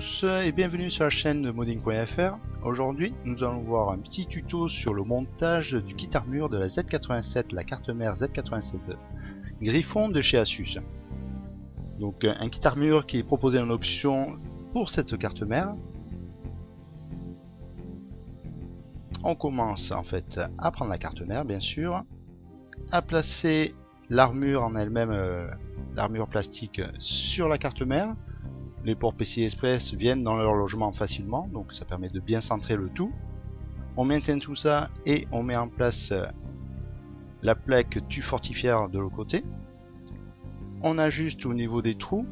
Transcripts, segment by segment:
tous et bienvenue sur la chaîne de modding.fr. Aujourd'hui, nous allons voir un petit tuto sur le montage du kit armure de la Z87, la carte mère Z87 Griffon de chez Asus. Donc un kit armure qui est proposé en option pour cette carte mère. On commence en fait à prendre la carte mère, bien sûr, à placer l'armure en elle-même, l'armure plastique sur la carte mère. Les ports PCI Express viennent dans leur logement facilement, donc ça permet de bien centrer le tout. On maintient tout ça et on met en place la plaque tube fortifière de l'autre côté. On ajuste au niveau des trous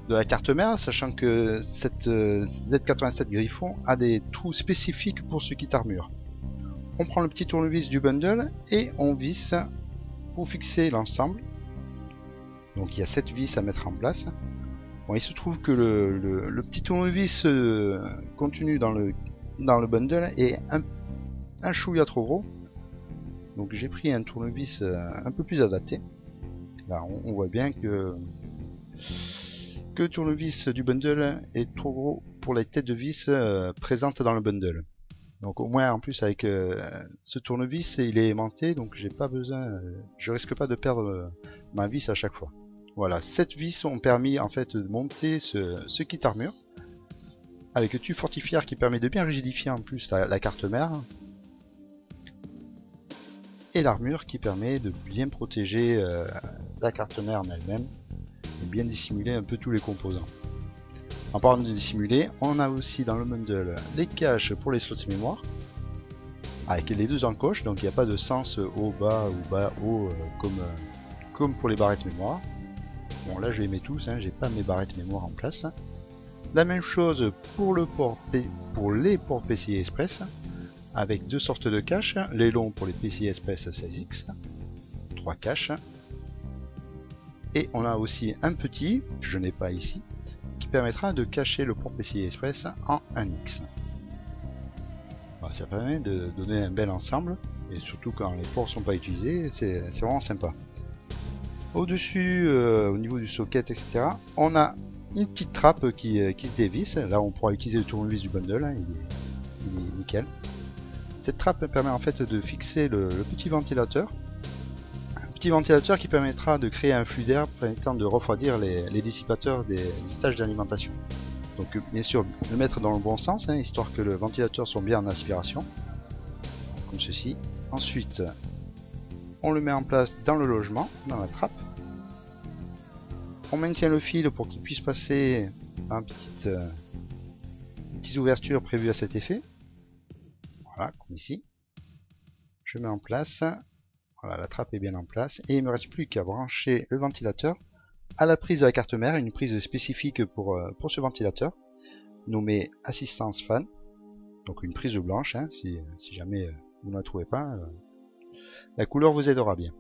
de la carte mère, sachant que cette Z87 Griffon a des trous spécifiques pour ce kit armure. On prend le petit tournevis du bundle et on visse pour fixer l'ensemble. Donc il y a 7 vis à mettre en place. Bon, il se trouve que le petit tournevis contenu dans le bundle est un chouïa trop gros. Donc j'ai pris un tournevis un peu plus adapté. Là on voit bien que le tournevis du bundle est trop gros pour les têtes de vis présentes dans le bundle. Donc au moins en plus avec ce tournevis il est aimanté, donc j'ai pas besoin, je risque pas de perdre ma vis à chaque fois. Voilà, 7 vis ont permis en fait de monter ce kit armure avec le tube fortifière qui permet de bien rigidifier en plus la carte mère et l'armure qui permet de bien protéger la carte mère en elle-même et bien dissimuler un peu tous les composants. En parlant de dissimuler, on a aussi dans le bundle les caches pour les slots mémoire avec les deux encoches, donc il n'y a pas de sens haut bas ou bas haut comme pour les barrettes mémoire. Bon là je les mets tous, j'ai pas mes barrettes mémoire en place. La même chose pour les ports PCI Express avec deux sortes de caches, les longs pour les PCI Express 16X, 3 caches. Et on a aussi un petit, que je n'ai pas ici, qui permettra de cacher le port PCI Express en 1X. Alors, ça permet de donner un bel ensemble, et surtout quand les ports sont pas utilisés, c'est vraiment sympa. Au-dessus, au niveau du socket, etc., on a une petite trappe qui se dévisse. Là, on pourra utiliser le tournevis du bundle, il est nickel. Cette trappe permet en fait de fixer le petit ventilateur. Un petit ventilateur qui permettra de créer un flux d'air permettant de refroidir les dissipateurs des stages d'alimentation. Donc, bien sûr, le mettre dans le bon sens, histoire que le ventilateur soit bien en aspiration, comme ceci. Ensuite, on le met en place dans le logement, dans la trappe. On maintient le fil pour qu'il puisse passer dans une petite ouverture prévue à cet effet. Voilà, comme ici. Je mets en place. Voilà, la trappe est bien en place. Et il ne me reste plus qu'à brancher le ventilateur à la prise de la carte mère, une prise spécifique pour ce ventilateur, nommée assistance fan. Donc une prise blanche, si jamais vous ne la trouvez pas. La couleur vous aidera bien.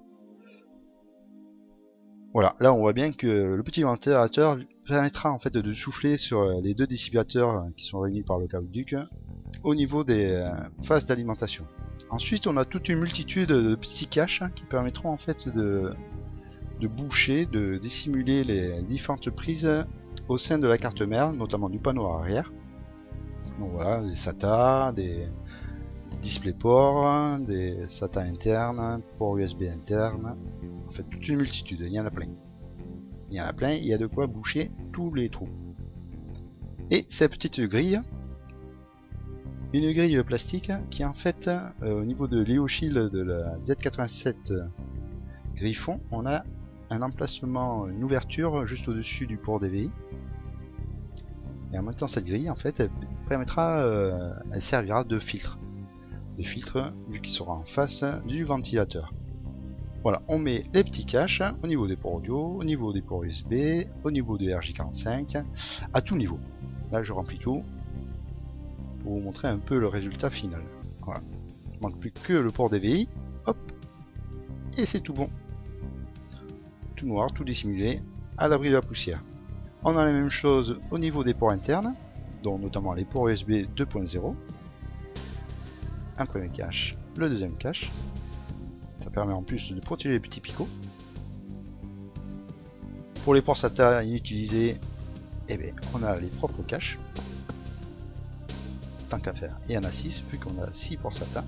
Voilà, là on voit bien que le petit ventilateur permettra en fait de souffler sur les deux dissipateurs qui sont réunis par le gazoduc au niveau des phases d'alimentation. Ensuite on a toute une multitude de petits caches qui permettront en fait de boucher, de dissimuler les différentes prises au sein de la carte mère, notamment du panneau arrière. Donc voilà, des SATA, des DisplayPort, des SATA internes, ports USB internes, en fait toute une multitude, il y en a plein. Il y en a plein, il y a de quoi boucher tous les trous. Et cette petite grille, une grille plastique qui en fait, au niveau de l'EO Shield de la Z87 Griffon, on a un emplacement, une ouverture juste au-dessus du port DVI. Et en même temps cette grille en fait, elle permettra, elle servira de filtre. Vu qu'il sera en face du ventilateur. Voilà, on met les petits caches au niveau des ports audio, au niveau des ports USB, au niveau de RJ45, à tout niveau. Là je remplis tout pour vous montrer un peu le résultat final. Voilà, il ne manque plus que le port DVI, hop, et c'est tout bon. Tout noir, tout dissimulé, à l'abri de la poussière. On a la même chose au niveau des ports internes, dont notamment les ports USB 2.0. Un premier cache, le deuxième cache. Ça permet en plus de protéger les petits picots. Pour les ports SATA inutilisés, eh bien, on a les propres caches. Tant qu'à faire, il y en a 6, vu qu'on a 6 pour SATA.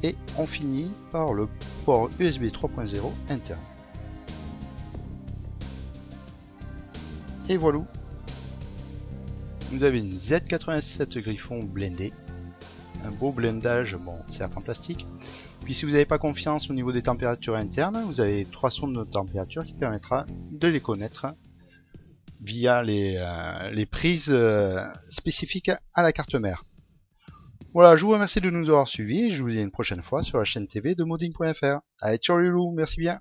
Et on finit par le port USB 3.0 interne. Et voilà, vous avez une Z87 Griffon blindée, un beau blindage, bon certes en plastique. Puis si vous n'avez pas confiance au niveau des températures internes, vous avez 3 sondes de température qui permettra de les connaître via les prises spécifiques à la carte mère. Voilà, je vous remercie de nous avoir suivis et je vous dis à une prochaine fois sur la chaîne TV de modding.fr. Allez, ciao les loups, merci bien.